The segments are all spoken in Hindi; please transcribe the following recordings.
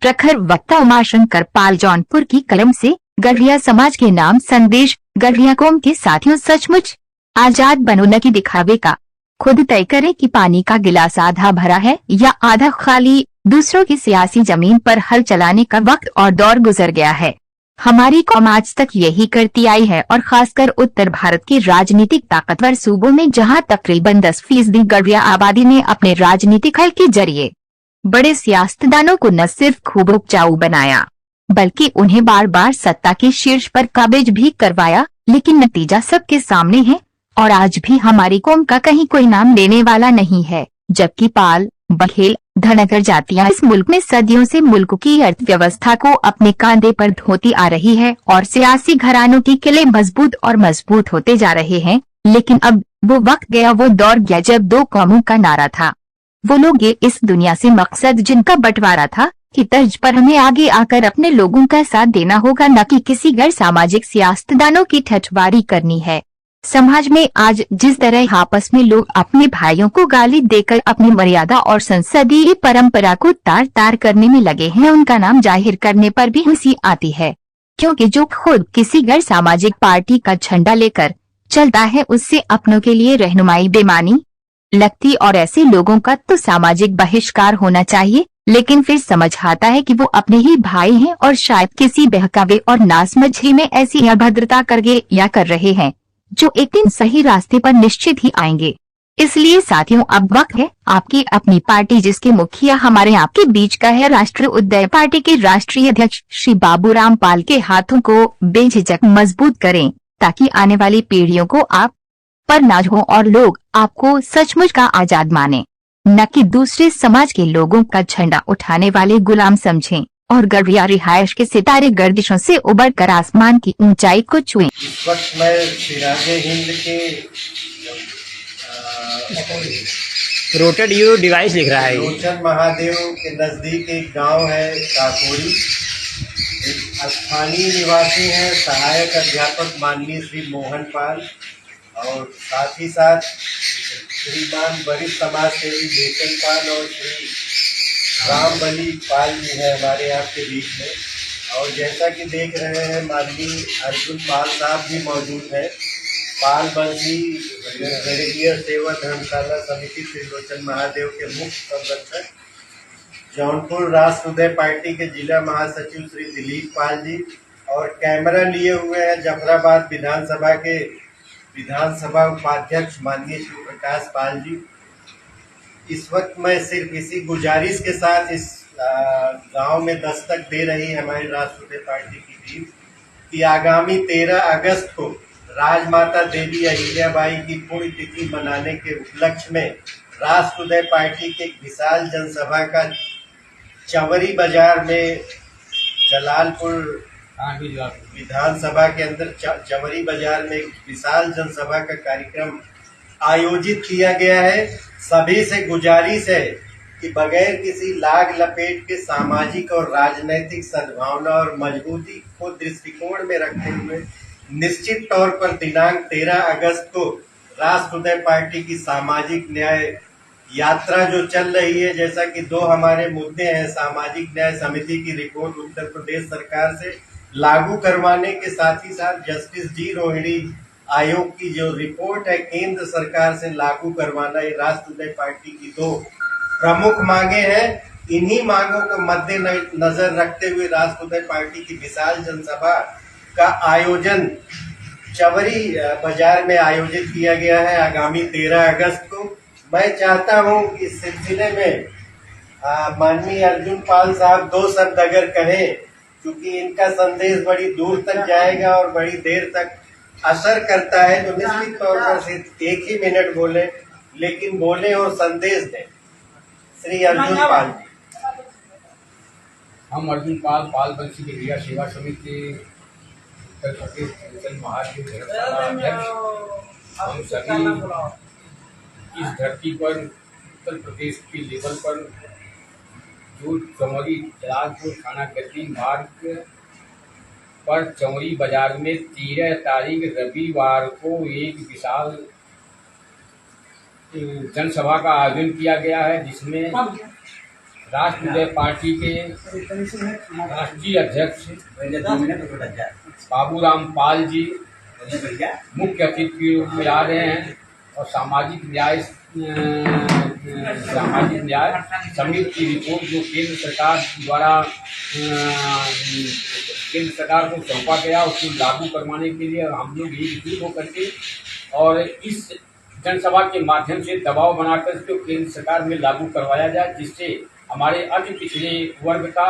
प्रखर वक्ता उमाशंकर पाल जौनपुर की कलम से गढ़िया समाज के नाम संदेश। गढ़िया कौम के साथियों, सचमुच आजाद बनो न कि दिखावे का। खुद तय करें कि पानी का गिलास आधा भरा है या आधा खाली। दूसरों की सियासी जमीन पर हल चलाने का वक्त और दौर गुजर गया है। हमारी कौम आज तक यही करती आई है और खासकर उत्तर भारत के राजनीतिक ताकतवर सूबों में, जहां तकरीबन 10% गढ़िया आबादी ने अपने राजनीतिक हल के जरिए बड़े सियासतदानों को न सिर्फ खूब उपजाऊ बनाया बल्कि उन्हें बार बार सत्ता के शीर्ष पर काबिज भी करवाया। लेकिन नतीजा सबके सामने है और आज भी हमारी कौम का कहीं कोई नाम लेने वाला नहीं है। जबकि पाल, बघेल, धनगर जातियां इस मुल्क में सदियों से मुल्क की अर्थव्यवस्था को अपने कांधे पर ढोती आ रही है और सियासी घरानों के किले मजबूत और मजबूत होते जा रहे हैं। लेकिन अब वो वक्त गया, वो दौर गया जब दो कौमों का नारा था। वो लोग ये इस दुनिया से मकसद जिनका बंटवारा था कि तर्ज पर हमें आगे आकर अपने लोगों का साथ देना होगा, न कि किसी गैर सामाजिक सियासतदानों की ठठबारी करनी है। समाज में आज जिस तरह आपस में लोग अपने भाइयों को गाली देकर अपनी मर्यादा और संसदीय परंपरा को तार तार करने में लगे हैं, उनका नाम जाहिर करने पर भी हंसी आती है। क्योंकि जो खुद किसी गैर सामाजिक पार्टी का झंडा लेकर चलता है, उससे अपनों के लिए रहनुमाई बेमानी लगती और ऐसे लोगों का तो सामाजिक बहिष्कार होना चाहिए। लेकिन फिर समझ आता है कि वो अपने ही भाई हैं और शायद किसी बहकावे और नासमझी में ऐसी अभद्रता करके या कर रहे हैं जो एक दिन सही रास्ते पर निश्चित ही आएंगे। इसलिए साथियों, अब वक्त है आपकी अपनी पार्टी, जिसके मुखिया हमारे आपके बीच का है राष्ट्रीय उदय पार्टी के राष्ट्रीय अध्यक्ष श्री बाबूराम पाल के हाथों को बेझिझक मजबूत करें, ताकि आने वाली पीढ़ियों को आप पर नाज हो और लोग आपको सचमुच का आजाद माने, न कि दूसरे समाज के लोगों का झंडा उठाने वाले गुलाम समझें और गढ़िया रिहायश के सितारे गर्दिशों से उबड़कर आसमान की ऊंचाई को छुएं। इस वक्त मैं सिराजे हिंद के रोटेड यू डिवाइस लिख रहा है। लोचन महादेव के नजदीक एक गांव है काकोरी। एक स्थानीय निवासी हैं सहायक अध्यापक माननीय श्री मोहन पाल और साथ ही साथ श्रीमान वरिष्ठ समाज सेवी बेचन पाल और श्री राम बली पाल जी है हमारे यहाँ के बीच में। और जैसा कि देख रहे हैं माननीय अर्जुन पाल साहब भी मौजूद है। पाल बंसी गरीबियर सेवा धर्मशाला समिति श्री लोचन महादेव के मुख्य संरक्षक, जौनपुर राष्ट्र उदय पार्टी के जिला महासचिव श्री दिलीप पाल जी और कैमरा लिए हुए हैं जफराबाद विधानसभा उपाध्यक्ष माननीय श्री प्रकाश पाल जी। इस वक्त मैं सिर्फ इसी गुजारिश के साथ इस गांव में दस्तक दे रही हमारी राष्ट्रीय पार्टी की टीम कि आगामी 13 अगस्त को राजमाता देवी अहिल्याबाई की पुण्यतिथि मनाने के उपलक्ष्य में राष्ट्रीय पार्टी के एक विशाल जनसभा का चवरी बाजार में जलालपुर विधानसभा के अंदर चवरी बाजार में एक विशाल जनसभा का कार्यक्रम आयोजित किया गया है। सभी से गुजारिश है कि बगैर किसी लाग लपेट के सामाजिक और राजनैतिक सद्भावना और मजबूती को दृष्टिकोण में रखते हुए निश्चित तौर पर दिनांक 13 अगस्त को राष्ट्रीय पार्टी की सामाजिक न्याय यात्रा जो चल रही है, जैसा कि दो हमारे मुद्दे हैं, सामाजिक न्याय समिति की रिपोर्ट उत्तर प्रदेश सरकार से लागू करवाने के साथ ही साथ जस्टिस जी रोहिणी आयोग की जो रिपोर्ट है केंद्र सरकार से लागू करवाना, ये राष्ट्रीय पार्टी की दो प्रमुख मांगे हैं। इन्हीं मांगों को मद्देनजर रखते हुए राष्ट्रीय पार्टी की विशाल जनसभा का आयोजन चवरी बाजार में आयोजित किया गया है आगामी 13 अगस्त को। मैं चाहता हूं कि इस सिलसिले में माननीय अर्जुन पाल साहब 2 शब्द अगर कहें, क्योंकि इनका संदेश बड़ी दूर तक जाएगा और बड़ी देर तक असर करता है, तो निश्चित तौर पर सिर्फ 1 ही मिनट बोले, लेकिन बोले और संदेश दें। श्री अर्जुन पाल जी। हम अर्जुन पाल पाल बंसी गढ़िया सेवा समिति उत्तर प्रदेश लोचन महादेव धर्मशाला अध्यक्ष, हम सभी इस धरती पर उत्तर प्रदेश के लेवल पर जो चौरी जलालपुर थाना गद्दी मार्ग पर चौरी बाजार में 13 तारीख रविवार को एक विशाल जनसभा का आयोजन किया गया है, जिसमें राष्ट्रीय पार्टी के राष्ट्रीय अध्यक्ष बाबूराम पाल जी मुख्य अतिथि के रूप में आ रहे हैं और सामाजिक न्याय समिति की रिपोर्ट जो केंद्र सरकार द्वारा केंद्र सरकार को सौंपा गया उसको लागू करवाने के लिए हम लोग एकजुट होकर के और इस जनसभा के माध्यम से दबाव बनाकर इसको केंद्र सरकार में लागू करवाया जाए, जिससे हमारे अति पिछड़े वर्ग का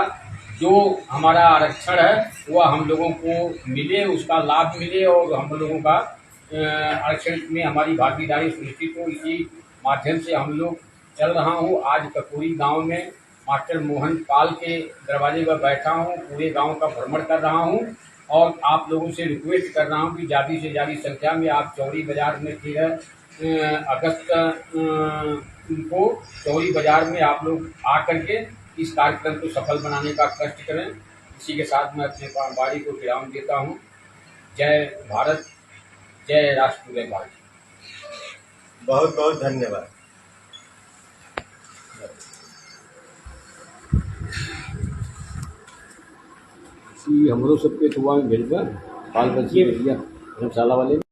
जो हमारा आरक्षण है वह हम लोगों को मिले, उसका लाभ मिले और हम लोगों का आरक्षण में हमारी भागीदारी सुनिश्चित हो। इसी माध्यम से हम लोग चल रहा हूँ। आज कपूरी गांव में मास्टर मोहन पाल के दरवाजे पर बैठा हूँ, पूरे गांव का भ्रमण कर रहा हूँ और आप लोगों से रिक्वेस्ट कर रहा हूँ कि ज़्यादा से ज़्यादा संख्या में आप चौड़ी बाजार में 13 अगस्त को चौड़ी बाजार में आप लोग आकर के इस कार्यक्रम को सफल बनाने का कष्ट करें। इसी के साथ मैं अपने वाणी को विराम देता हूँ। जय भारत, जय राष्ट्रीय पार्टी। बहुत बहुत धन्यवाद। हमरो सबके थुआ में भेज पाल बच्ची धर्मशाला वाले